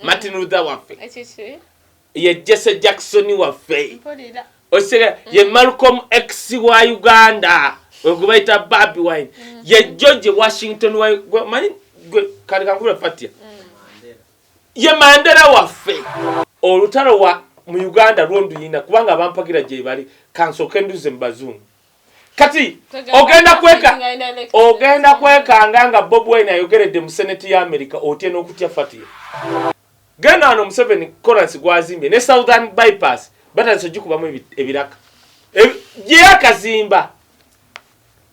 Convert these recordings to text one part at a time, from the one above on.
Martin Luther waffe ye Jesse Jackson waffe osega ye Malcolm X wa Uganda okubaita Bobi Wine ye George Washington wa mani kali kankula fatia ye Mandela waffe olutalo wa mu Uganda lwondu yina kubanga bampagira je bali kansoke nduze mbazungu kati ogenda kwekanga nga Bobi Wine ayogeredde mu Senate ya America otye n'okutya fatia genda ano Museveni currency gwazimbye ne Southern bypass batanso jikubamu ebiraka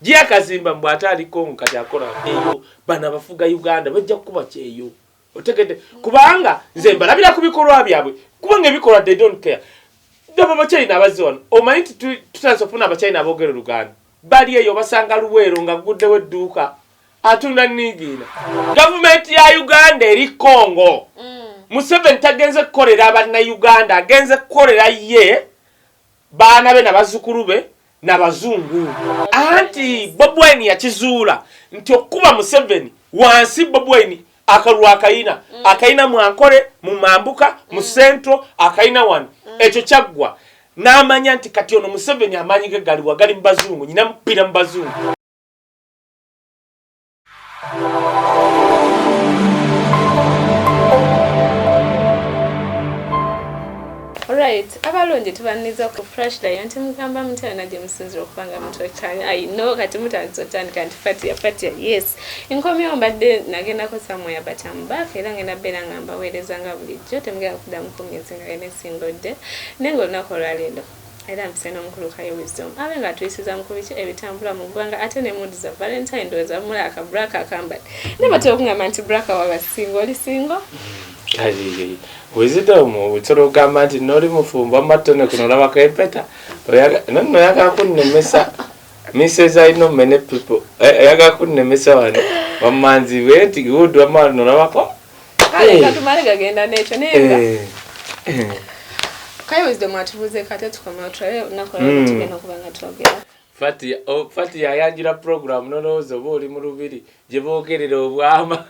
Jia kazimba mbwatali kongo kati akola eyo bana bafuga Uganda bajja kuba kyeyo otegede kubanga nze mbalabira kubikolwa byabwe kubanga ebikolwa they don't care ndaba bachina abazona omanyi tutansofuna abachina abogera Uganda bali eyo basanga luwero nga guddewe edduuka atunda nigina government ya Uganda eri Congo Museveni tagenze kukolera abana Uganda agenze kukolera ye bana be nabazukulu be nabazungu anti Bobi Wine yakizuula nti okuba Museveni wansi Bobi Wine akalwa akaina mwankole mu mambuka mu centro akaina wano ekyo kyaggwa n'amanya nti kati ono Museveni amanyi ge galiwa gali mu bazungu nyina mpira mu bazungu. Alright, abalonje tubaniza ku fresh day anti mugamba mutana naje musinziro kupanga mutwe cyane I know kati mutanzo tani kanti fatia yes inkomi ombadde nagenda ko samwe batamba era ngenda bera ngamba werezanga bulijjo temugera kudamu kumyenzi ngene singode nengo nakola lendo era mpseno mukulu Kaye wisdom abenga twisiza mukubiche ebitambula mu gwanga ate ne mood za Valentine ndoza mula akabraka akambad nebato kungamba anti braka wa single Kaye wisdom utoro gamba nti noli mufumba matone kuno laba kepeta no yaga kunnemesa Mrs. I know many people yaga kunnemesa wano wamanzi weti gudu amano labako katumale gagenda necho nenga Kaye wisdom atubuze kate tukoma traye nakola tugenda kubanga twogera Fati yayanjira program nonozo boli mu lubiri je bogerera obwama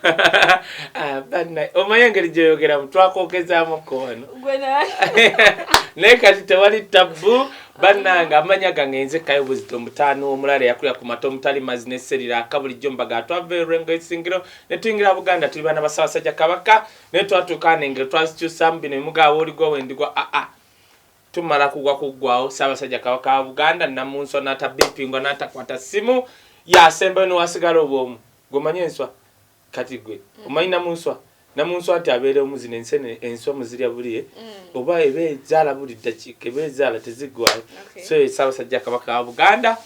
bana omayengeri je yogera mutwakogeza amukono gwena nekati tewali tabu bananga amanya gangenze Kaye wisdom mutano omulale yakulya ku mato mutali mazine serira akabuli jomba gatwave rengo isingiro netuingira Buganda tuli bana basawasajja kabaka netwatukane ngero twasitusamba ne mugawo oli gwo wendigwa tumala kugwao Ssaabasajja Kabaka wa Buganda namunso nata bipingo nata kwata simu ya sembe no wasigalo bomu gomanye enswa kati gwe omanyi namunso ati abere omuzine ensene enswa muzirya buliye oba ebe zala buli dakika ebe zala tezigwa so Ssaabasajja Kabaka wa Buganda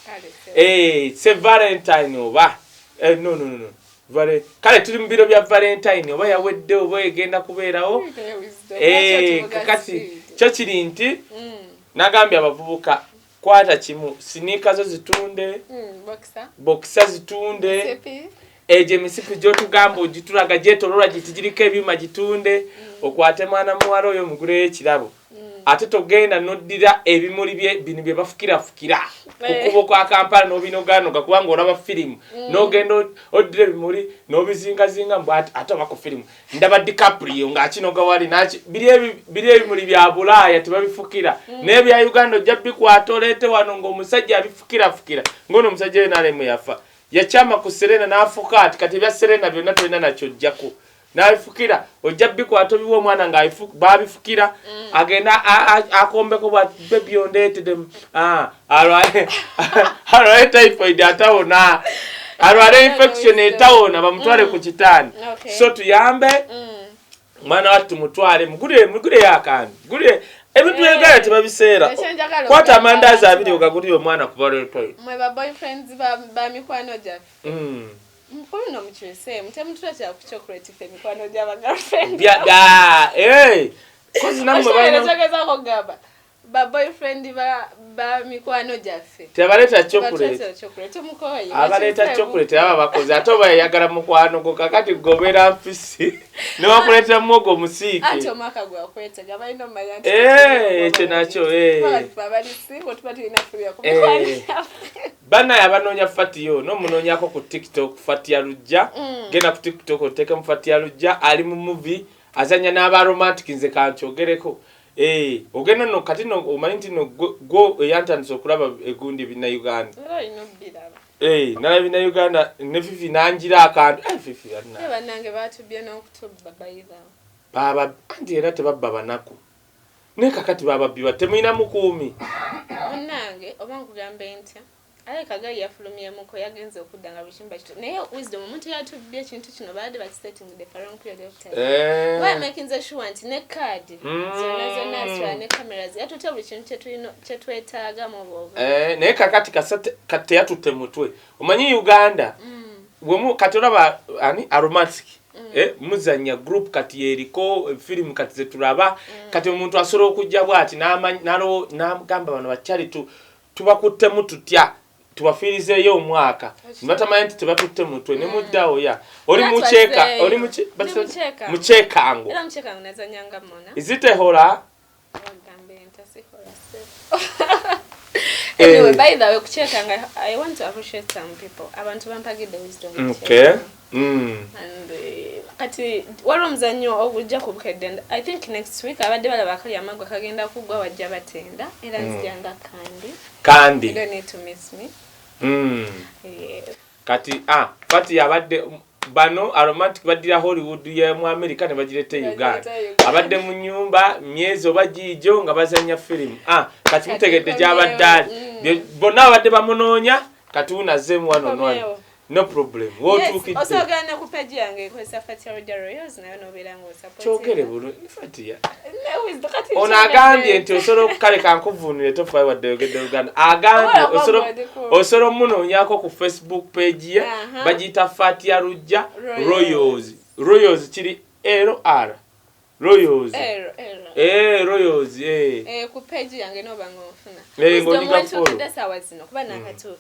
se Valentine oba no vale kale tuli mu biro bya Valentine oba yawedde oba egenda kubeerawo kakati kyo kiri nti nagambye abavubuka kwata kimu sinika zo zitunde boxer zitunde eje misipi jo tugamba ogitulaga jetolora gitijirika ebyuma gitunde okwate mwana muwalo oyo mugure ekirabo ate togenda noddira ebimuli bye bafukira okubo kwa Kampala nobinogano gakubanga olaba film nogenda oddira ebimuli nobizinga mbwa ate bako film ndaba DiCaprio ngakinoga wali nachi biri ebimuli bya Bulaya tebabifukira nebya Uganda jabbi kwatolete wano ngo omusajja abifukira ngono omusajja yenalemu yafa yachama ku Serena nafuka ati kati bya Serena byonna tolina nakyo jjako naifukira ojabbi kwato biwo mwana nga babifukira agenda akombeko bwa baby ondete dem alwaye typhoid atawona alwaye infection etawona bamutwale ku kitani so tuyambe mwana watu mutwale mugure yakani gure ebintu egala tebabiseera kwata amandazi abiri okagulira omwana kubalo toy mwe ba boyfriends ba mikwano jaffe Mkulu no mchese, mtemutula cha chocolate fe mikwano jaba girlfriend. Kozi namwe bana. Nachageza ko gaba. Ba boyfriend ba mikwano jaffe. Tebaleta chocolate. Chocolate mukoyi. Abaleta chocolate aba bakozi atoba yagala mukwano go kakati gobera mpisi. Ne bakuleta mwogo musiki. Ato maka gwa kwete gaba ino mayanti. Eche nacho Babali singo tupati ina free ko mikwano. Bana yabanonya Fatiyo no munonyako ku TikTok Fatia Lujja gena ku TikTok oteke Fatia Lujja ali mu movie azanya n'aba romantic nze kanchogereko ogenda no kati no omanyi nti no go yantandise okulaba egundi bina Uganda nala bina Uganda ne Fifi nangira akantu Fifi yanna banange batubye n'okutubba bayira baba andi era tebabba banaku ne kakati baba biba temuyina mukuumi nange oba nkugambe ntya ale Kagayi yafulumye muko yagenze okudanga bishimba kito naye wisdom omuntu yatubye ekintu kino baade setting the following period of time why making the sure nti ne card zona ne cameras yatute buli kintu kyetwetaaga mu bobo naye kakati kate yatute mutwe omanyi Uganda bwemu kati olaba ani aromatic muzanya group kati yeriko film kati zetulaba kati omuntu asoro okujja bwati n'agamba bano bachali tubakutte mututya tubafirizeyo omwaka matamanyi nti tebatutte mutwe ne muddawo ya oli mucheka muchekango era muchekango nazanyanga mona izite hola ngambe ntasihola anyway by the way kuchekanga I want to appreciate some people abantu bampagide wisdom okay and kati walo mzanyo ogujja kubukede I think next week abadde bala bakali amagwa kagenda kugwa wajja batenda era nzijanga kandi you don't need to miss me kati fati abadde bano aromantic badira Hollywood ye mu America ne bagirete Uganda abadde mu nyumba myezi obajijo nga bazanya film kati mutegedde jabadde bonna abadde bamunoonya kati unazemu wano no problem wotukidde osogana ku page yange ko Fati Royals nayo noberango support chokere buno Fati ona agambye nti osoro kale kankuvunire tofa wadde yogedde Uganda agambye osoro muno nyako ku Facebook page ye bagita Fati Rujja Royals kiri LR Royals Royals ku page yange no bangofuna ngonika follow no kuba nakatu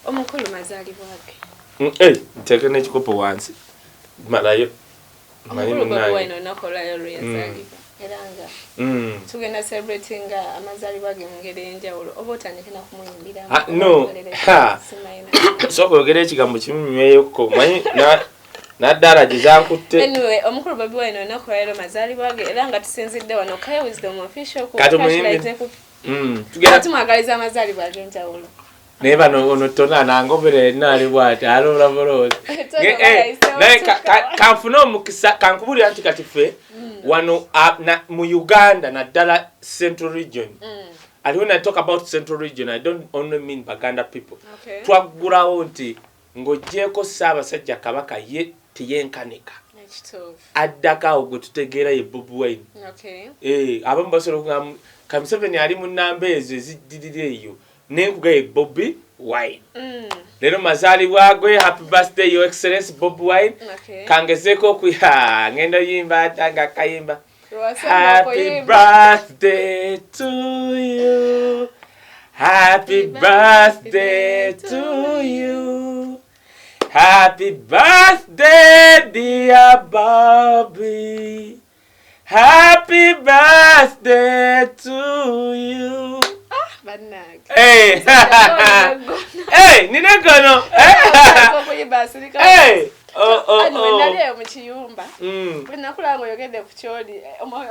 omukulu Amazalibwa nteke n'ekikopo wansi malayo mali munaye wano nakola yalo yazalibwa eranga tugenda celebrating Amazalibwa ngere enjawulo oba otandike na kumuyimbira no so kwogera ekigambo kimunyweyo ko manyi naddala gizankutte anyway omukulu Bobi wano nakola yalo Amazalibwa eranga tusinzidde wano Kaye wisdom official ku tugenda tumwagaliza Amazalibwa enjawulo neba no tona nangobere nali bwati alola bolozi kanfuno mukisa kankubuli anti katife wano mu Uganda na dala Central region and when I talk about Central region I don't only mean Baganda people twagulawo nti ngojeko Ssaabasajja Kabaka ye tiyenkanika addaka ogwo tutegeera ye Bobi Wine abamu basolo ngam Museveni ali mu namba ezo eziddirire eyo nenkugaye Bobi Wine lero Amazalibwa gwe happy birthday your excellency Bobi Wine kangezeko kuya ngendo yimba tanga kayimba happy birthday to you happy birthday to you happy birthday dear Bobi happy birthday to you nina kono naleo mu kiyumba nakula ngo yogede ku kyoli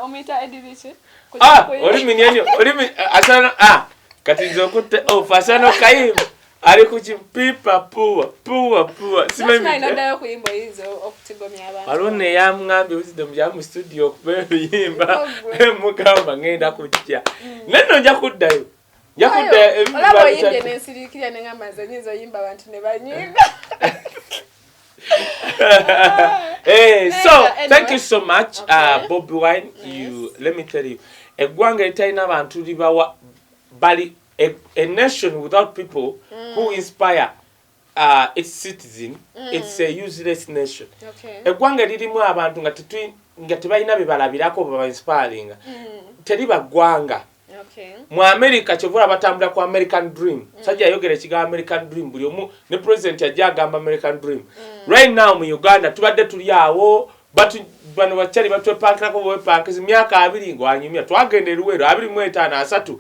omita edibiche oli minyenyo oli asana kati nzokutte fasano kayimba ali ku kipipa puwa simemi nadayo kuyimba hizo okutigomya abantu alone yamngambe wisdom ya mu studio kubeyimba mugamba ngenda kujja neno nja kuddayo olaba yinde nensirikira nengamba zanyizo yimba abantu ne banyinga so thank you so much Bobi Wine let me tell you egwanga etaina abantu libawa bali a nation without people who inspire its citizen it's a useless nation egwanga lirimu abantu nga tebalina bebalabirako baba inspiring teriba gwanga mu America chovula batambula ku American dream sajja yogera ekiga American dream buli omu ne president yajja agamba American dream right now mu Uganda tubadde tuli awo bano bachali batwepankako bwepankizi myaka 2 ngwanyumya twagenda eruwero 25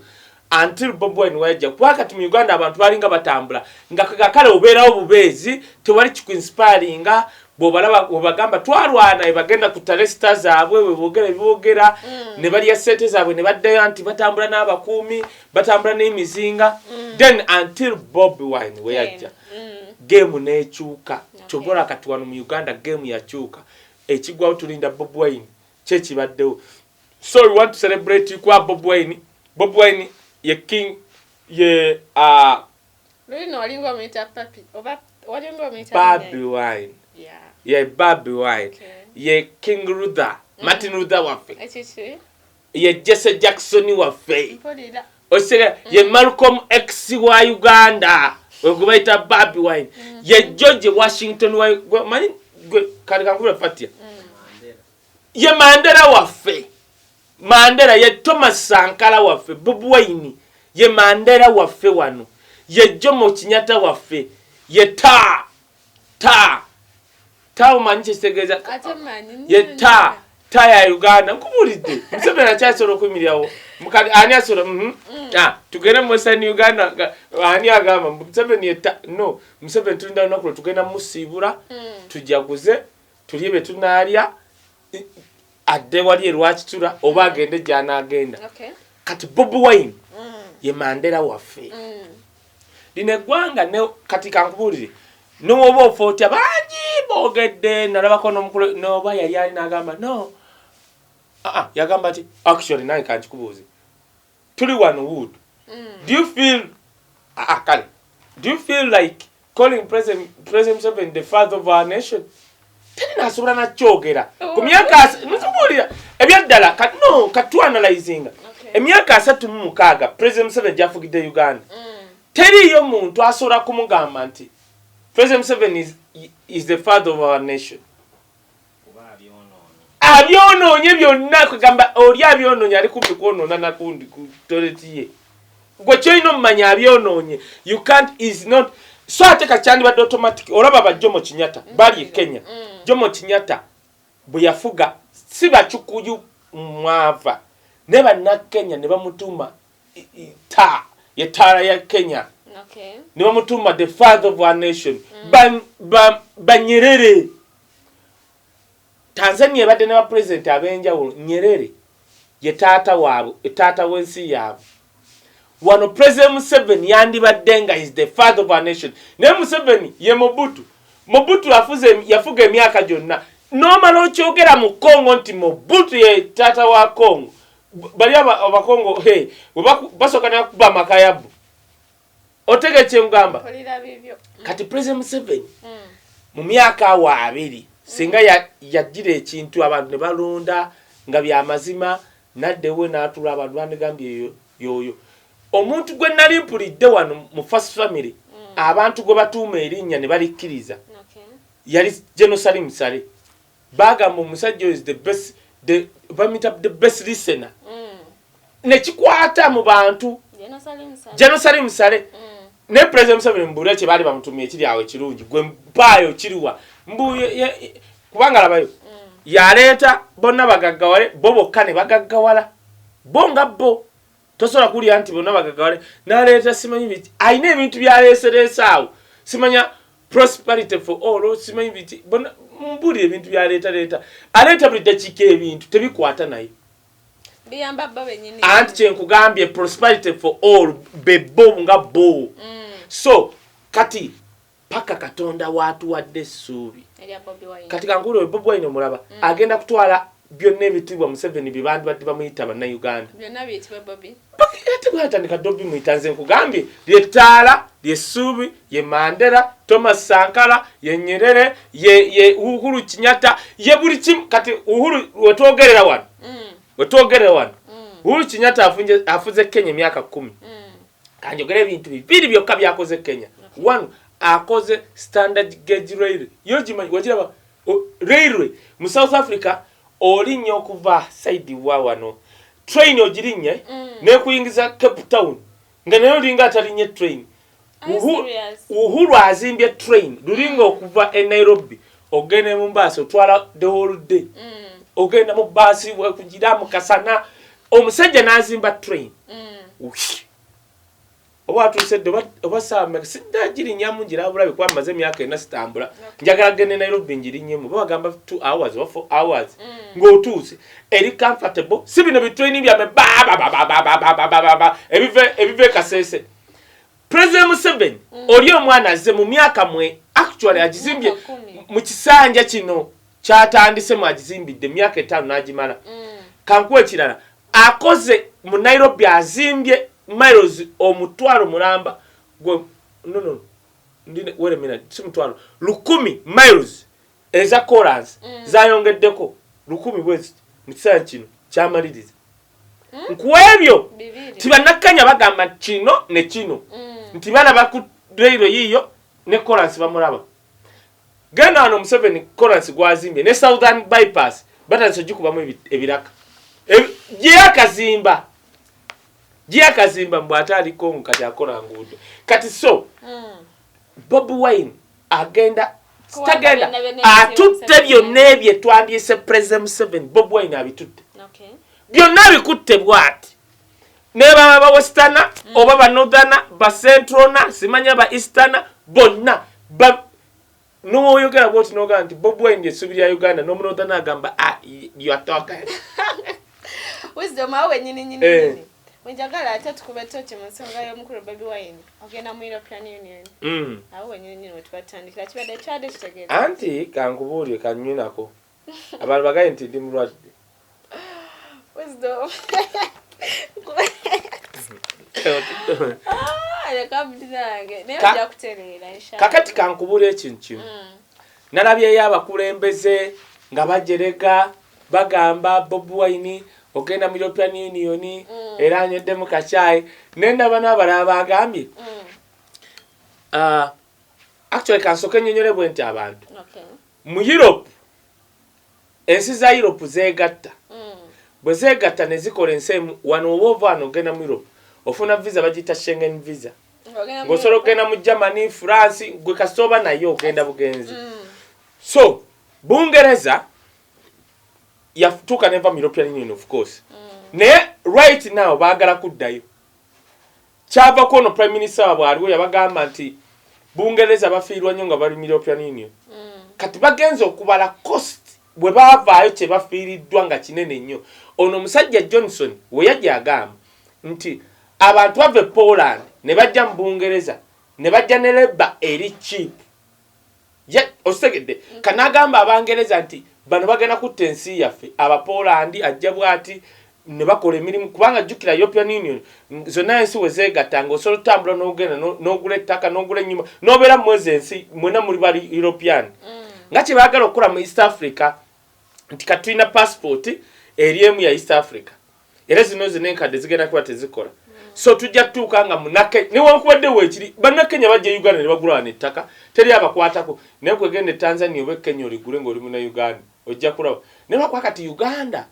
until Bobi Wine wajja kwakati mu Uganda abantu balinga batambula nga kale obeerawo bubeezi tewali kiku inspiringa bw'obagamba twalwana bagenda ku talesita zaabwe we boogera ne balya ssente zaabwe ne baddayo nti batambula n'abakuumi batambula n'emizinga then until Bobi Wine we yajja game n'ekyuka kyobola kati wano mu Uganda game yakyuka ekigwawo tulinda Bobi Wine kye kibaddewo so we want to celebrate kwa Bobi Wine. Bobi Wine ye king ye Lino walingo mita papi oba walingo mita Bobi Wine ye Bobi Wine ye King Luther Martin Luther wafe ye Jesse Jackson wafe osega ye Malcolm X wa Uganda okubaita Bobi Wine ye George Washington wa mani kalikangula fatia ye Mandela wafe Mandela ye Thomas Sankara wafe Bobi Wine ye Mandela wafe wano ye Jomo Kenyatta wafe ye ta Manchester ye ta ya Uganda nkubulidde Museveni akyasolo kumiryawo mukali ani asolo tugenda mu Western Uganda ani agamba Museveni yetta no Museveni tulinda nakolo tugenda musibula tujaguze tulibe tunalya adde wali erwakitula oba agende jana agenda kati Bobi Wine ye Mandela waffe line gwanga ne kati kankubulire no oba ofotya bangi bogedde nalabako n'omukulu noba yali ali n'agamba no yagamba ati actually naye kankikubuuze tuli wano wood do you feel like calling President Museveni the father of our nation tena asobola nakyogera ku myaka nzubulira ebyaddala katu analyzinga emyaka 36 President Museveni jafugidde Uganda teriyo muntu asobola kumugamba nti President Museveni is the father of our nation. Abyonoonye byonna kugamba oli abyonoonye ali kumpi kwonoona nakundi ku toleti ye. Gwe kyoyina omumanya abyonoonye. You can't is not so ate kakyandibadde automatic olaba ba Jomo Kenyatta bali e Kenya. Jomo Kenyatta bwe yafuga si bakyukuyu mwava ne bannakenya ne bamutuma ye taala ya Kenya. Ni bamutuma the father of our nation. Nyerere. Tanzania ebadde ne president abenjawulo Nyerere ye taata waabwe taata w'ensi yaabwe. Wano President Museveni yandibadde nga is the father of our nation. Ne Museveni ye Mobutu. Mobutu yafuga emyaka gyonna. Nomala okyogera mu Congo nti Mobutu ye taata wa Congo. Bali abakongo basooka nakuba makayabu. Otege kyengamba kati President Museveni mu myaka awa abiri singa yagira ekintu abantu ne balonda nga byamazima naddewe n'atula abantu bandegambye yoyo omuntu gwe nali mpulidde wano mu first family abantu gwe batuuma erinnya ne balikkiriza yali Jerusalem Sale bagamba omusajja is the best the best listener nekikwata mu bantu Jerusalem Sale ne President Museveni mbulira kye bali bamutumye ekiri awo ekirungi gwe mpaayo kiriwa mbuye kubanga labayo yaleeta bonna bagaggawale bo bokka ne bagaggawala bo nga bo tosobola kulya nti bonna bagaggawale n'aleeta simanyi biti ayina ebintu byaleesereesa awo simanya prosperity for all simanyi biti bonna mbulira ebintu byaleeta aleeta buli dakiika ebintu tebikwata naye biyamba baba benyini anti kyenkugambye prosperity for all bebo nga bo so kati paka Katonda watu wadde essuubi kati kankulu Bobi Wine mulaba agenda kutwala byonna ebitibwa Museveni bibandi badde bamuyita banna Uganda byonna biyitibwa Bobi ate bwatandika Bobi muyitanze nkugambye lyetaala lyessuubi ye Mandela Thomas Sankara ye Nyerere ye Uhuru Kenyatta ye buli kimu kati Uhuru wetwogerera wano Uhuru Kenyatta afuze Kenya emyaka 10 kanjogera ebintu bibiri byokka byakoze Kenya one akoze standard gauge railway yojimanyi wajiraba railway mu South Africa olinnye okuva side wa wano train ogirinye ne kuyingiza Cape Town nga nayo linga atalinye train Uhuru azimbye train lulinga okuva e Nairobi ogene mu Mombasa otwala the whole day ogenda mu basi kugira mu kasana omusajja nazimba train oba tusedde oba saama sidda giri nyamu ngira abulabe kwa maze myaka ena sitambula njagala gende Nairobi ngiri nyemu bagamba 2 hours or 4 hours ng'otuuse eri comfortable si bino bitwini bya ebive kasese President Museveni oli omwana azze mu myaka mwe actually agizimbye mu kisanja kino kyatandise mu agizimbidde myaka 5 n'agimala kankuwe kirala akoze mu Nairobi azimbye miles omutwalo mulamba no ndine wele mina simutwalo 10 miles eza chorus zayongeddeko 10 bwezi mu kisanja kino kyamaliriza nkuwebyo tibanakanya bagamba kino ne kino nti bana baku railo yiyo ne chorus bamulaba genda ano Museveni chorus gwazimbye ne Southern bypass batanso gikubamu ebiraka Jia kazimba mbwatali kongu kati akola ngudo kati so Bobi Wine agenda stagenda atutte byonna bye twandiyise President Museveni Bobi Wine abitutte byonna bikutte bwati neba ba westana oba ba northern ba centralna simanya ba easterna bonna no yogera boti no ganti Bobi Wine yesubiri ya Uganda no northern agamba you are talking wisdom awe nyini Wenjagala atatu kubetoche musonga yo mukuru Bobi Wine ogenda mu European Union awe nyini wetwatandikira kibadde kyade kitegeza anti kankubulye kanyinako abantu bagaye nti ndi mulwadde wisdom kakati kankubulye ekintu nalabye y'abakulembeze nga bajereka bagamba Bobi Wine ogenda mu European Union era anyedde mu kachai nenda bana balaba agambye actually kansoke nyonyole bwenti abantu mu Europe ensi za Europe zegatta bwe zegatta ne zikola ensemu wano obova wano ogenda mu Europe ofuna visa bagita Schengen visa ngosolo ogenda mu Germany France gwe kasoba nayo ogenda bugenzi so Bungereza yaftuka neva mu European Union of course ne right now bagala kuddayo kyava kono prime minister wabwe aliwo yabagamba nti Bungereza bafiirwa nnyo nga bali mu European Union kati bagenza okubala cost bwe baavaayo kye bafiiriddwa nga kinene nnyo ono musajja Johnson we yajja agamba nti abantu bave Poland ne bajja mu Bungereza ne bajja ne leba eri cheap osegedde kanagamba Abangereza nti bano bagenda kutta ensi yaffe aba Poland ajja bwati ne bakola emirimu kubanga jukira European Union zonna ensi wezeegattanga osobola otambula n'ogenda n'ogula ettaka n'ogula ennyumba n'obeera mwezi ensi mwena muli bali European nga kye baagala okukola mu East Africa nti katulina passport eri emu ya East Africa era zino enkadde zigenda kuba tezikola so tujja tutuuka nga munake newankubadde weekiri bannakenya bajja Uganda ne bagula n'ettaka teri abakwatako naye kwegenda Tanzania oba Kenya oligule ng'oli mu Uganda ojja kulaba ne bakwakati Uganda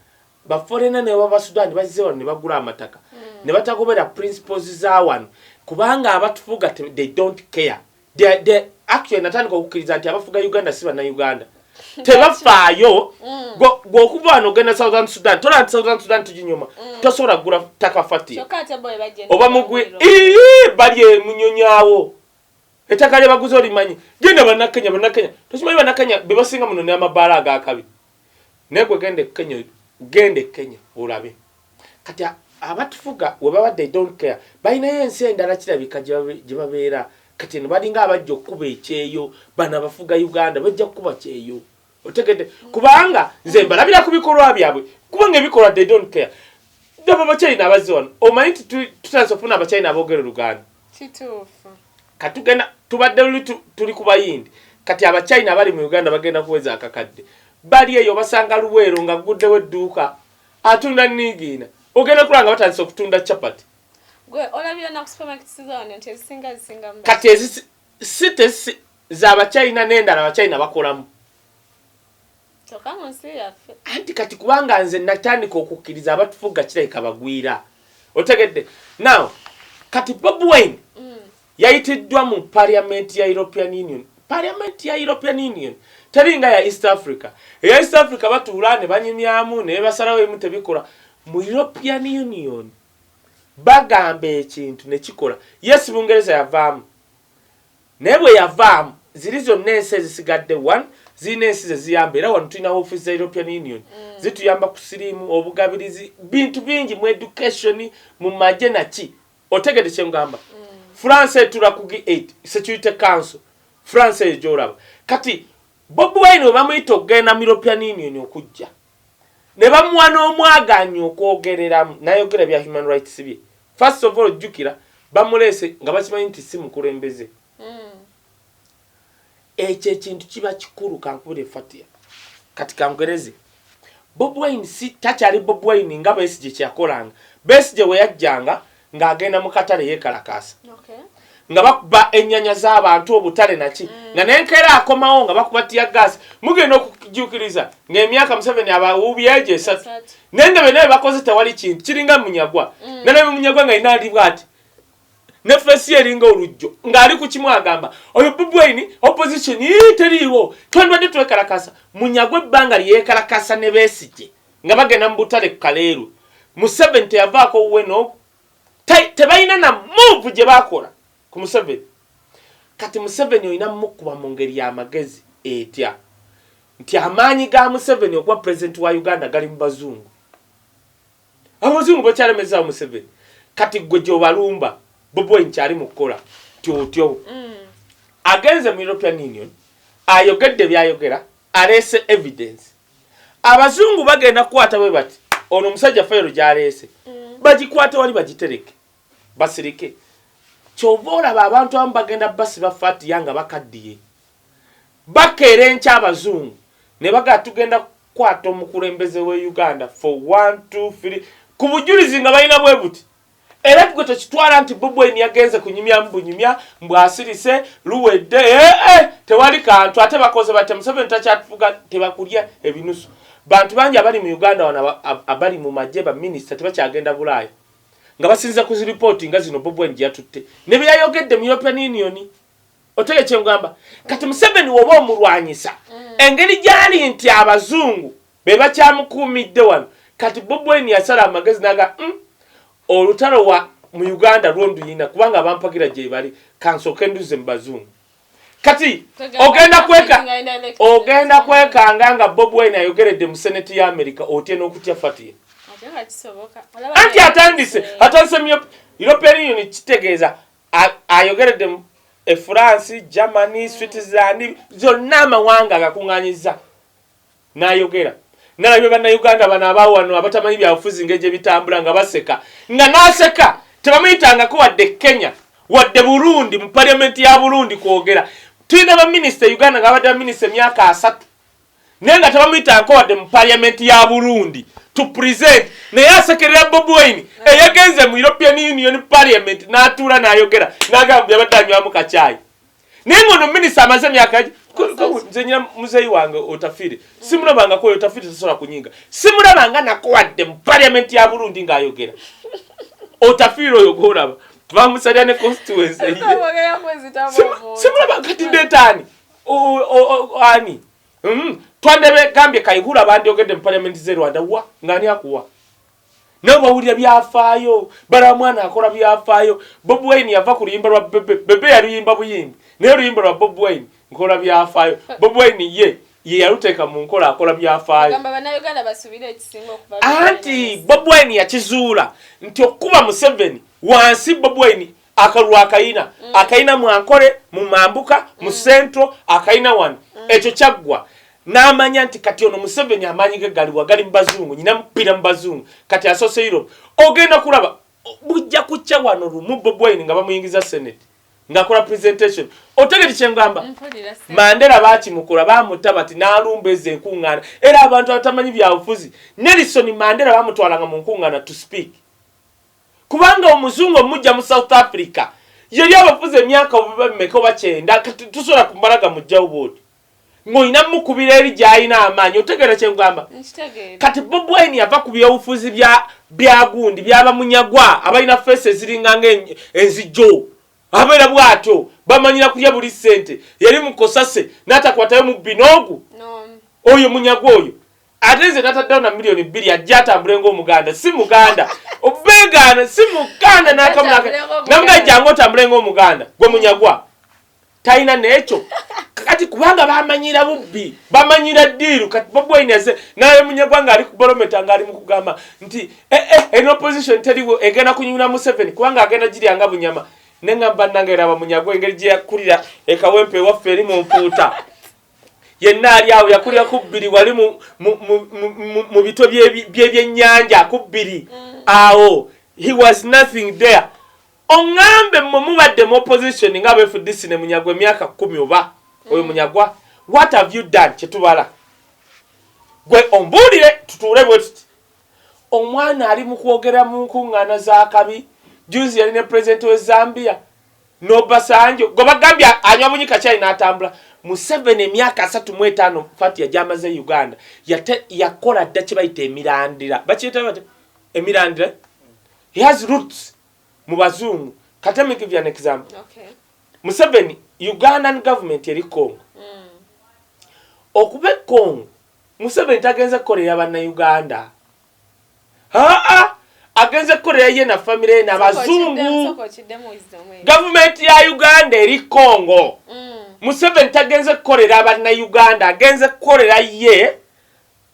ba foreigner ne baba Sudan bazze wano ne bagula amataka ne batagobera principles za wano kubanga abatufuga they don't care they actually natandika okukiriza nti abafuga Uganda si bana Uganda tebafaayo gwokuva wano ogenda Southern Sudan tola Southern Sudan tujinyoma tosobola kugula ttaka fati oba mugwi bali munyonyawo ettaka lye baguze olimanyi genda bannakenya tokimanyi bannakenya be basinga muno n'amabaala agakabi naye gwe gende Kenya olabe kati abatufuga we baba they don't care balinayo ensi endala kirabika gye babeera kati no balinga abajja okukuba ekyeyo bana bafuga Uganda bajja kukuba kyeyo otegedde kubanga nze mbalabira ku bikolwa byabwe kubanga ebikolwa they don't care ndaba abachina abazze wano omanyi tutanze ofuna abachina aboogera Luganda kituufu katugenda tubadde tuli ku bayindi kati abachina abali mu Uganda bagenda kuweza akakadde bali eyo basanga Luweero nga guddewo edduuka atunda nigina ogenda kulanga batandise okutunda chapati gwe olabira na supermarket zone nti ezisinga kati ezisi z'abachina n'endala abachina bakolamu anti kati kubanga nze natandika okukkiriza abatufuga kirabika bagwira otegedde now kati Bobi Wine yayitiddwa mu parliament ya European Union teringa ya East Africa ya East Africa batuula ne banyimyamu ne basalawo emu tebikola mu European Union bagamba ekintu ne kikola. Yes Bungereza yavaamu. Nebwe yavaamu ziri zonna ensi ezisigadde one zirina ensi ze ziyamba era wano tulina office za European Union zituyamba ku siriimu obugabirizi bintu bingi mu education mu magye naki otegede kye ngamba. France etula ku G8 Security Council France ejoraba kati Bobi Wine bamuyita okugenda mu European Union okujja ne bamuwa n'omwaganyo okwogereramu nayogera bya human rights bye. First of all jukira bamulese nga bakimanyi nti si mukulembeze. Ekyo ekintu kiba kikulu kankubule Fatia kati kangereze Bobi Wine si takyali Bobi Wine nga Besigye kyakolanga. Besigye we yajjanga ng'agenda mu katale yeekalakaasa. Nga bakuba ennyanya z'abantu obutale naki nga nenkera akomawo nga bakuba tiya gas mugenda okujukiriza ng'emyaka 7 abawubi eje 3 nende bene bakoze tewali kintu kiringa munyagwa nane munyagwa nga inali bwati ne fesi eringa olujjo ng'ali ku kimu agamba oyo Bobi Wine opposition teriiwo twandwadde twekalakasa munyagwa ebbanga lyekalakasa ne Besigye nga bagenda mu butale Kaleeru mu 7 teyavaako weno tebalina na move gye bakola ku Museveni kati Museveni oyina mukuba mu ngeri y'amagezi etya nti amaanyi ga Museveni okuba president wa Uganda gali mu bazungu. Abazungu bakyalemeza Museveni kati gwe gy'obalumba Bobi Wine kyali mu kukola tyotyo agenze mu European Union ayogedde byayogera aleese evidence abazungu bagenda kukwata bwe bati ono omusajja fayiro gy'aleese bagikwate wali bagitereke basirike kyovola abantu abamu bagenda basi bafati yanga bakaddiye bakere enkya abazungu ne baga tugenda kwata omukulembeze we Uganda for 1 2 3 ku bujulizi nga balina bwe buti era gwe tokitwala nti Bobi Wine yagenze kunyumya mbunyumya mbwasirise luwedde tewali kantu ate bakoze bate Museveni takyatufuga tebakulya ebinusu bantu bangi abali mu Uganda wana abali mu majje ba minister tebakyagenda Bulaaya nga basinza ku reporting nga zino Bobi Wine yatutte ne byayogedde mu European Union otege kyengamba kati Museveni woba omulwanyisa engeri gyali nti abazungu be bakyamukuumidde wano kati Bobi Wine yasala amagezi naga olutalo wa mu Uganda lwondu yina kubanga abampagira gye bali kansoke nduze mu bazungu kati ogenda kwekanga nga Bobi Wine ayogeredde mu Senate ya America otye n'okutya Fatia anti atandise European Union kitegeeza ayogeredde mu France, Germany, Switzerland zonna amawanga agakunganyiza n'ayogera nalabye banna Uganda bana abaawo wano abatamanyi byabufuzi ng'egye bitambula nga baseka nga naseka tebamuyitangako wadde Kenya wadde Burundi mu parliament ya Burundi kwogera tulina baminister Uganda nga abadde baminister emyaka 3 naye nga tebamuyitangako wadde mu parliament ya Burundi to present naye asekerera Bobi Wine eyagenze mu European Union Parliament n'atuula n'ayogera n'agamba byabadde anywamu kacaayi naye ngono minister amaze emyaka nze nyina muzeyi wange otafire simulabanga ko otafire tasobola kunyinga simulabanga nako wadde mu Parliament ya Burundi ng'ayogera otafire oyo goraba bamusalya ne constituency simulabanga kati ndetaani ani twandebe gambye Kayihura bandyogedde mu Parliament ze Rwanda wa ngani akuwa nabo bawulira byafaayo bara mwana akola byafaayo Bobi Wine yava ku luyimba lwa bebe yaluyimba buyimbi naye oluyimba lwa Bobi Wine nkola byafaayo Bobi Wine ye yaluteeka mu nkola akola byafaayo gamba bana Uganda basubire ekisinga okuva anti Bobi Wine yakizuula nti okuba Museveni wansi Bobi Wine akalwa akayina mu Ankole mu Mambuka mu Central akayina wano ekyo kyaggwa n'amanya nti kati ono Museveni amanyi ge galiwa gali mbazungu nyina mpira mbazungu kati asose Europe ogenda kulaba bujja kucha wano lumu Bobi Wine nga bamuyingiza Senate ngakola presentation otegeti kyengamba Mandela bakimukola bamutabati n'alumbeze enkungana era abantu abatamanyi byabufuzi Nelson Mandela bamutwalanga mu nkungana to speak kubanga omuzungu omujja mu South Africa yali abafuze emyaka obubemeko bakyenda kati tusobola kumalaga mujjawo bodi ngoina mukubira eri gyayina amaanyi otegera kyengamba kati Bobi Wine yava ku byobufuzi bya gundi byaba munyagwa abalina face ziringanga enzijjo abeera bwato bamanyira kulya buli sente yali mukosase n'atakwatayo mu binogu oyo munyagwa oyo ateze nataddawo na milioni 2 ajja atambule ng'Omuganda si Muganda obega yagana si Muganda namuga jango tambulengo Muganda gwe munyagwa taina necho kati kubanga bamanyira bubbi bamanyira diru kati Bobi Wine aze naye munyagwa ngali ku bolometa ngali mukugamba nti en opposition teliwo egena kunyuna mu 7 kubanga agenda jiri anga bunyama nengamba nangera bamunyagwa engeri je yakulira ekawempe waffe eri mu mpuuta yenna ali awo yakulira ku bbiri wali mu bito by'ebyennyanja ku bbiri awo he was nothing there ongambe mubadde mu opposition nga FDC ne munyagwa emyaka 10 oba oyo munyagwa what have you done kyetubala gwe ombulire tutuule bwe tuti omwana ali mu kwogera mu nkuŋŋaana za kabi juzi yali ne president we Zambia n'Obasanjo gwe bagambye anywa bunyika chai n'atambula Museveni emyaka 35 fati yajamaze Uganda yakola dda kye bayita emirandira bakiyita bate emirandira he has roots mu bazungu kati me give you an example Museveni Ugandan government eri Congo okube Congo Museveni tagenze kolera bana Uganda agenze kolera ye na family na bazungu government ya Uganda eri Congo Museveni tagenze kolera bana Uganda agenze kolera ye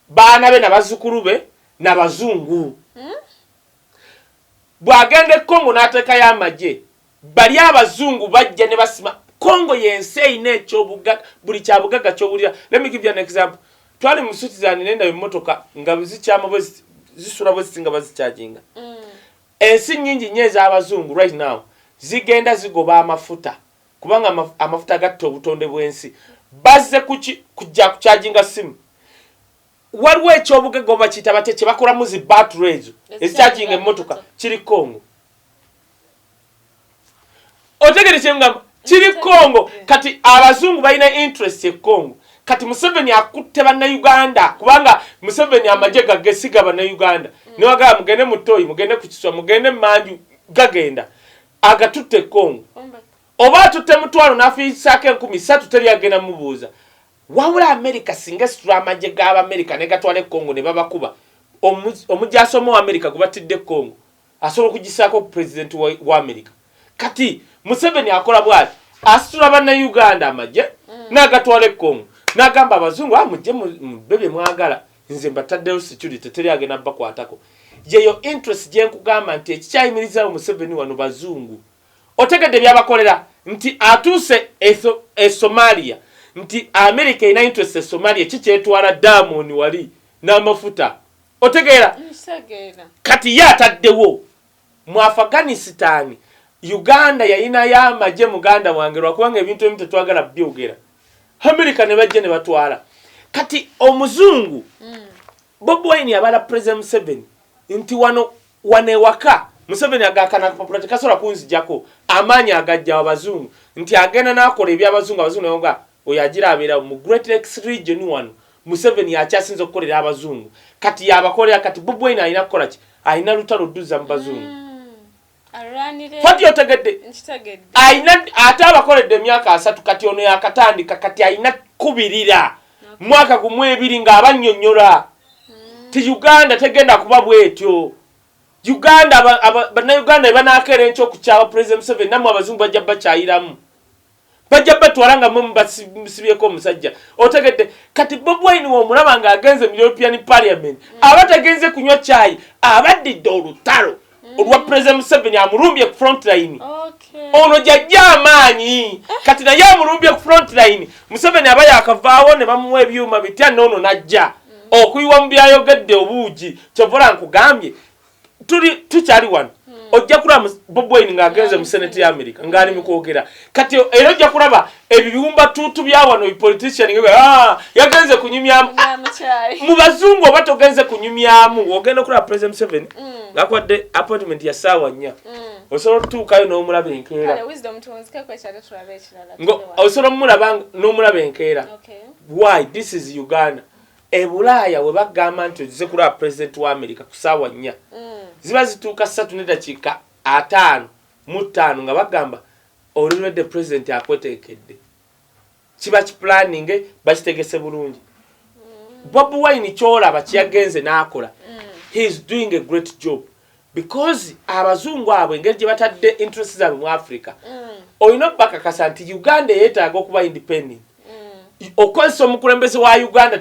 bana be na bazukuru be na bazungu bwagende Congo nateka ya maje bali abazungu bajja ne basima Congo yense ine chobuga buli kyabugaga chobulira let me give you an example twali mu Citizen nenda bimotoka nga bizikyama bwe zisura bwe singa bazicharginga ensi nyingi nyeza abazungu right now zigenda zigoba amafuta kubanga amafuta gatta obutonde bwensi bazze kujja kucharginga simu waliwo ekyobugaga oba kitabate kye bakola muzi batteries ezicharginga emotoka kiri Congo otegere kyengamba kiri Congo kati abazungu balina interest e Congo kati Museveni akutte bana Uganda kubanga Museveni amaje gagesiga bana Uganda niwaga mugende mutoyi mugende kukiswa mugende manju gagenda agatutte Congo oba tutte mutwalo nafisake 13 teri agenda mubuza wabula America singa situra amaje gaba America ne gatwale Congo ne babakuba omujasomo wa America kubatidde Congo asobola kugisako president wa America kati Museveni akola bwati asitula bana Uganda amaje nagatwale Congo nagamba abazungu amuje bebe mwagala nze mbataddeyo security teri agenda bakwatako yeyo interest je nkugamba nti ekyayimiriza Museveni wano bazungu otegedde byabakolera nti atuse Somalia nti America ina interest e Somalia kikyetwala Diamond wali n'amafuta otegera kati yataddewo mu Afghanistan Uganda yayina ya maje muganda wange lwakuwanga ebintu ebimu tetwagala byogera America ne bajje ne batwala kati omuzungu Bobi Wine yabala president Museveni nti wano wanewaka Museveni agakana populate kasola kunzijako amanya agajja abazungu nti agenda nakola ebyabazungu abazungu nabonga oyagira abera mu Great Lakes region wano Museveni yakyasinza okukolera abazungu kati yabakolera kati Bobi Wine alina kukola ki alina lutalo duza mu bazungu fati otegedde aina ate abakoledde emyaka 3 kati ono yakatandika kati aina kubirira mwaka gumwebiri nga abannyonnyola ti Uganda tegenda kuba bwetyo Uganda bana Uganda banakera encho kuchawa president Museveni namwe abazungu bajja bakyayiramu bajja batwalanga mu basibyeko omusajja otegedde kati Bobi Wine omulaba nga agenze mu European Parliament abatagenze kunywa chai abaddidde olutalo olwa president Museveni amurumbye ku front line ono jajja amaanyi kati naye amurumbye ku front line Museveni abaya akavaawo ne bamuwa ebyuma bitya nono najja okuyiwa mu byayogedde obuugi kyovola nkugambye tukyali wano ojja kulaba Bobi Wine nga agenze mu Senate ya America ngali mukwogera kati era ojja kulaba ebibiwumba tutu bya wano bi politician ngewe yagenze kunyumya mu bazungu oba togenze kunyumyamu ogenda kulaba president Museveni ngakwadde appointment ya sawa nya osobola tuukayo n'omulaba enkeera osobola mulaba n'omulaba enkeera why this is Uganda ebulaya we bagamba nti ozize kulaba president wa America ku sawa nya ziba zituuka 3:5 nga bagamba olwedde president akwetekedde kiba kiplanning bakitegese bulungi Bobi Wine kyolaba kyagenze n'akola he is doing a great job because abazungu abo engeri gye batadde interest zaabwe mu Africa olina bakakasa nti Uganda yeetaaga okuba independent okozesa omukulembeze wa Uganda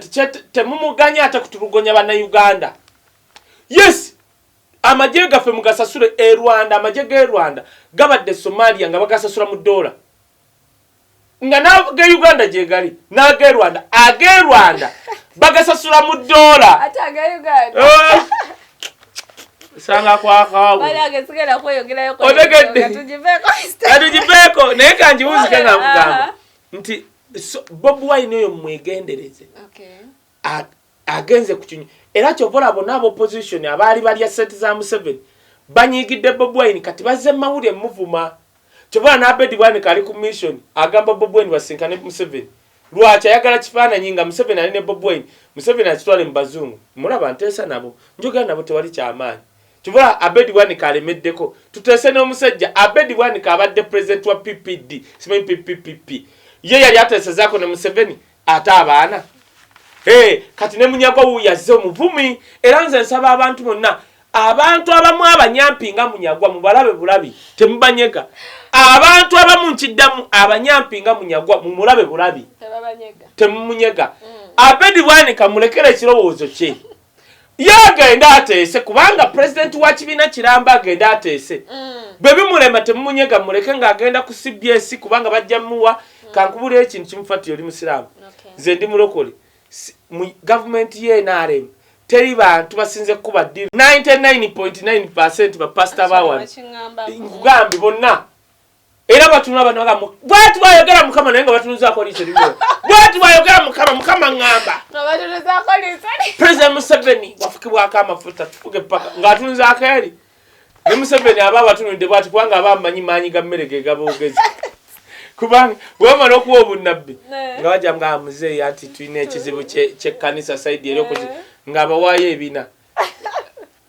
temumuganya ate kutulugonya banna Uganda. Yes, amagye gaffe mugasasule e Rwanda, amagye ge Rwanda gabadde Somalia nga bagasasula mu dola nga nage Uganda gye gali nage Rwanda age Rwanda bagasasula mu dola ate age Uganda sanga kwa kawo bali agesigala kweyogerayo ko atujibeko naye kanjiwuzike nga mugamba nti Bobi Wine oyo mwegendereze agenze kukinyi era kyovola bona abo opposition abaali bali asset za Museveni banyigidde Bobi Wine kati bazze mawulire muvuma kyovola n'Abedi Bwane kali ku mission agamba Bobi Wine basinkane Museveni lwaki ayagala kifaananyi nga Museveni ali ne Bobi Wine Museveni akitwale mu bazungu mulaba nteesa nabo njogera nabo tewali kyamaanyi kyovola Abedi Bwane kalemeddeko tuteese n'omusajja Abedi Bwane kabadde president wa PPD simanyi PPP ye yali ateesezaako ne Museveni ate abaana kati ne Munyagwa yazze omuvumi era nze nsaba abantu bonna abantu abamu abanyampi nga Munyagwa mubalabe bulabi temubanyega abantu abamu nkiddamu abanyampi nga Munyagwa mumulabe bulabi temumunyega Abedi Bwane kamulekera ekirowoozo kye yagenda ateese kubanga president wa kibiina kiramba agenda ateese bwe bimulema temumunyega muleke ng'agenda ku CBS kubanga bajja muwa kankubulira ekintu kimufatiyo oli musiraamu nze ndi mulokole mu government ye NRM teri bantu basinze kuba diri 99.9% ba pastor bawa ngugambi bonna era batuna bano bagamu bwati bayogera mukama naye nga batunuza ko licho liwe bwati bayogera mukama ngamba batunuza ko licho President Museveni wafukibwa akamafuta tufuge paka ngatunuza akeri ne Museveni aba batunudde bwati kwanga abamanyi manyi ga mmerege gabogezi kubanga bwamala okuwa obunabbi nga bajja nga muzeeyi ati tulina ekizibu ky'ekkanisa saidi eri okuti nga bawaayo ebina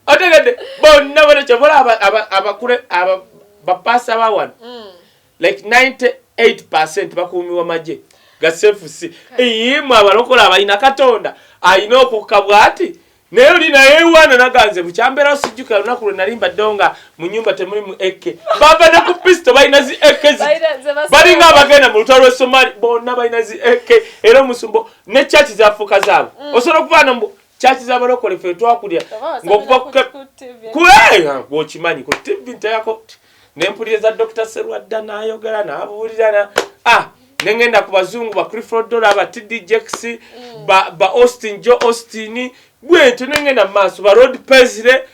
otegedde bonna bonna kyobola abakule bapasa bawano like 98% bakuumiwa magye ga sefusi eyimu abalokola abalina Katonda ayina okukabwa ati naye oli naye wana naganze bukyambera osijjuka lunaku lwe nali mbaddonga mu nnyumba temuli mu eke bava ne ku pisto balina zi eke balinga abagenda mu lutalo lw'e Somali bonna balina zi eke era omusumbo ne church zafuuka zaabo osobola okuvaana mu church z'abalokole ffe twakulya ng'okuva bw'okimanyi ku TV nteyako n'empuliriza Dr. Serwadda n'ayogera n'abuulirana nengenda ku bazungu ba Clifford Dollar ba TD Jax ba Austin Joe Austin bwente nengenda maaso ba Road Pesile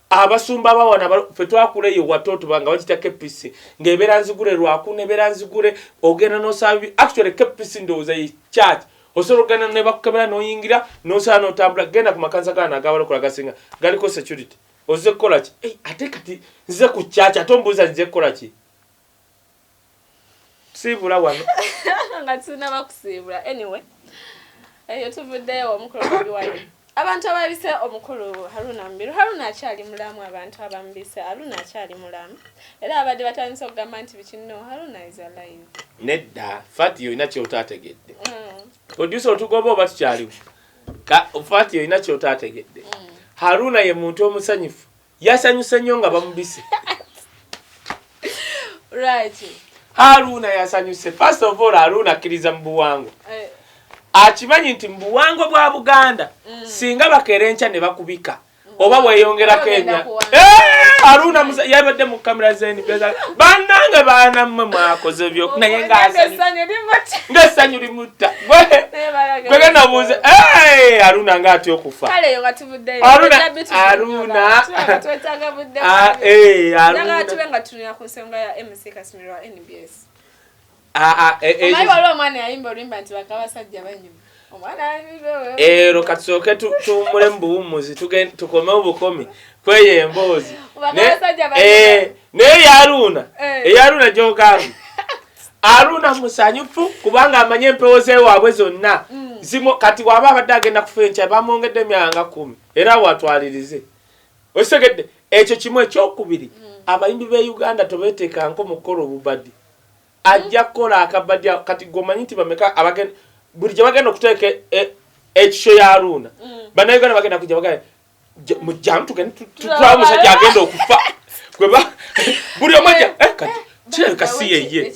abasumba bawana fe twakuleyo watoto banga bakita KPC ngebera nzigure lwaku nebera nzigure ogenda no sabi actually KPC ndoza yi church osorogana ne bakukabira no yingira no sana otambula genda ku makanisa kana agabalo kola gasinga galiko security oze kola ki ate kati nze ku church atombuza nze kola ki sibula wano ngatsina bakusibula anyway eyo tuvudde omukolo Bobi Wine abantu ababise omukolo Haruna akyali mulamu abantu abambise Haruna akyali mulamu era abadde batandise okugamba nti bikino Haruna is alive nedda fati yo ina kyotategedde producer otugoba oba tukyaliwo fati yo ina kyotategedde Haruna ye muntu omusanyifu yasanyuse nnyo nga bamubise right Haruna yasanyuse first of all Haruna akkiriza mu buwango akimanyi nti mu buwango bwa Buganda singa bakerencha ne bakubika oba weyongera Kenya Haruna yabadde mu kamera zeni beza bananga bana mmwe mwakoze byo naye ngasanyu limutta bwe nabuze Haruna ngati okufa kale yo gatuvudde Haruna twetaga budde Haruna tubenga tunya ku nsonga ya MC Kasimirwa NBS omwana yayimba olimba nti bakabasajja banyuma ero katsoke tumule mbuumuzi tukome obukomi kweye embozi ne Haruna jogamu Haruna musanyufu kubanga amanye empewo ze waabwe zonna zimo kati waba abadde agenda kufencha bamwongedde emyaka 10 era watwalirize osegedde ekyo kimwe ekyokubiri abayimbi be Uganda tobeteeka nko mukolo obubadi ajja kola akabadi kati gomanyi nti bameka buli gye bagenda okuteeka ekisho ya Haruna bannayuganda bagenda kujja bagamba Mujam tutwa musajja agenda okufa. Kweba buli omajja kati kirabika si ye.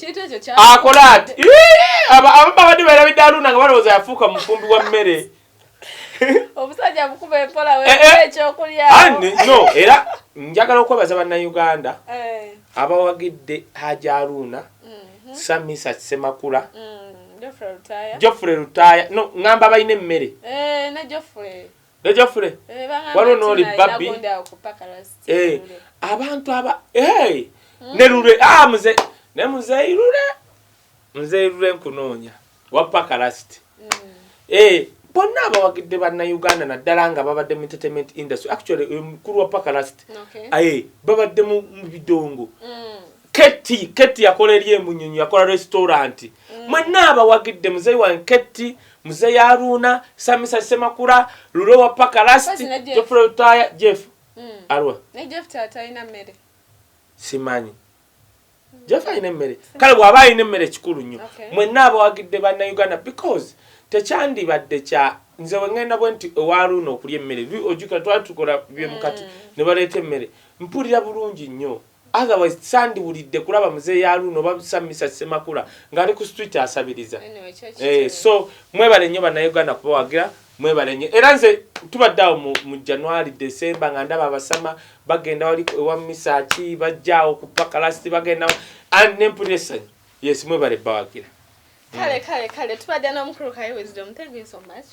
Akola ati ababadde balabidde Aruna nga balowooza yafuuka mufumbi wa mmere. Obusajja bukuba empola ekyokulya. No, era njagala okwebaza bannayuganda abawagidde Hajji Aruna, Samisa Semakula, Geoffrey Lutaya. No, ngamba balina emmere. Ne Geoffrey. Waliwo n'oli Bobi. Abantu aba ne Lule muzeyi Lule nkunoonya wa Pakalasiti. Bonna abawagidde bannayuganda naddala nga babadde mu entertainment industry. Actually mukulu wa Pakalasiti babadde mu bidongo. Keti yakola eri emunyonyi, yakola restaurant. Mwenna abawagidde muzeyi wa Keti, muzeyi Aruna, Samisa Semakula, Lule wa Pakalasiti, Geoffrey Lutaya, Jeff. Arwa. Ne Jeff tata ina mmere. Simanyi. Jeff ayina emmere. Kale bw'aba ayina emmere kikulu nnyo. Mwenna abawagidde bannayuganda because tekyandibadde kya nze wengenda bwe nti ewa Aruna okulya emmere. Ojjukira twali tukola byemukati ne baleeta emmere. Mpulira bulungi nnyo. Otherwise sandiwulidde kulaba muzeeyi Aruna oba Samisa Semakula ng'ali ku street asabiriza. So mwebale nnyo bannayuganda kubawagira. Mwebale nnyo. Era nze tubadde awo mu January December nga ndaba abasama bagenda wali ewa Misaki bajjaawo ku Pakalasiti bagenda nempulira essanyu. Yes, mwebale bawagira. Kale tubadde n'omukulu Kaye Wisdom. Thank you so much.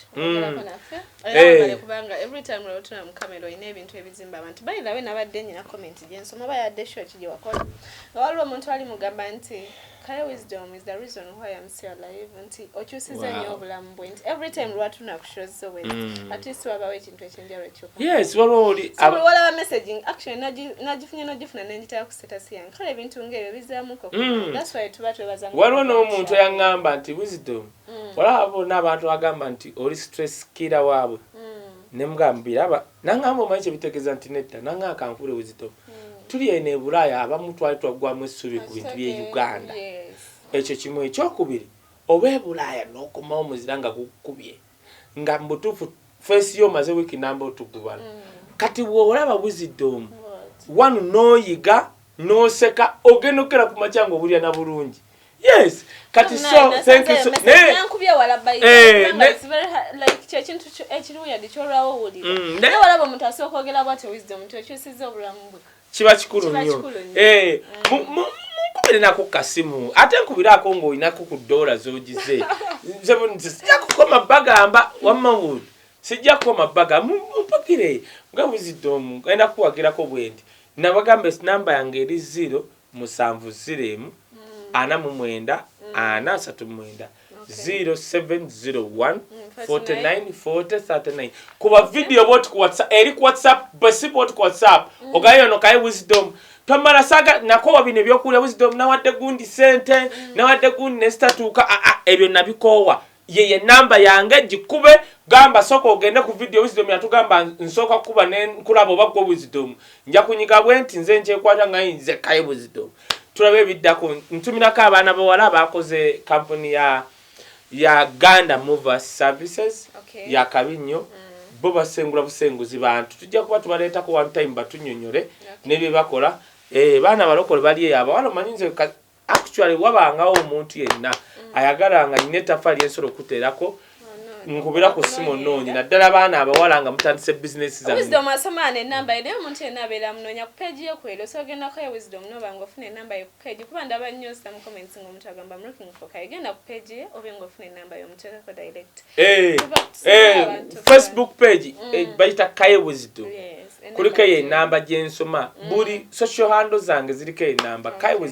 Kubanga every time we tuna mu kamera ine ebintu ebizimba abantu bayirawe nabadde nyina comment gyensoma bayadde show kije wakola. Waliwo omuntu ali mugamba nti Kaye Wisdom is the reason why I'm still alive. Nti okyusiza nnyo obulamu bwe nti every time lwatuna ku shows so at least wabawo ekintu ekyenjawulo ekyokukola. Yes, waliwo messaging actually nagifuna nenjitaya ku status yange. Kale ebintu ng'ebyo bizaamuko. That's why tuba twebaza. Waliwo n'omuntu yangamba nti Wisdom walaabo n'abantu agamba nti oli stress killer waabwe. Ne mugambira nangamba omanyi kye bitegeeza nti nedda nanga kanfule Wisdom. Tuli ene e Bulaaya abamu twali twagwamu essubi ku bintu by'e Uganda. Ekyo kimu. Ekyokubiri oba e Bulaaya n'okomawo muzira nga gukubye nga mbutuufu feesi y'omaze wiiki namba otugubala. Kati bw'olaba Wisdom wanu n'oyiga n'oseka ogenda okera ku makya ng'obulya na bulungi. Yes, kati so thank you so nankubya wala bayi like kyechintu ekiruya dicholawo wuli ne wala bomuntu asokogera bwate Wisdom tyokyusiza obulamu bwe kiba kikulu nnyo mukubire nako kasimu ate nkubirako ng'olinako ku dola zogize sijja kukoma bagamba wamawuli sijja kukoma baga mpakire nga Wisdom enda kuwagirako bwendi nabagamba namba yange eri 070 ana mu mwenda ana 39 0701 49 40 39 kuba video bot ku WhatsApp eri ku WhatsApp basi bot ku WhatsApp ogayo no Kaye Wisdom tomara saga nakowa bine byokulya Wisdom nawadde gundi sente nawadde gundi nestatuka ebyo nabikowa yeye namba yange gikube gamba soko ogende ku video Wisdom yatugamba nsoka kuba ne nkulaba obako Wisdom nja kunyiga bwenti nze nchekwata ngayinze Kaye Wisdom tulabe biddako ntumirako abaana bawala bakoze company ya Uganda Movers Services ya Kabinyo bo basengula busenguzi bantu tujja kuba tubaleeta ko one time batunyonyole nebye bakola baana balokole bali yabo wano manyinze actually wabangawo omuntu yenna ayagala nga inetafali ensoro kuterako nkubira ku simo nonyi naddala baana abawala nga mutandise business za Wisdom asomane namba ene omuntu enabera munonya ku page yo kwelo so genda Kaye Wisdom no banga ofune namba yo ku page kuba ndaba nnyo some comments ngomuntu agamba I'm looking for Kaye genda ku page obenga ofune namba yo muteka ko direct Facebook page bayita Kaye Wisdom kuli Kaye namba gyensoma buli social handles zange ziri Kaye namba Kaye Wisdom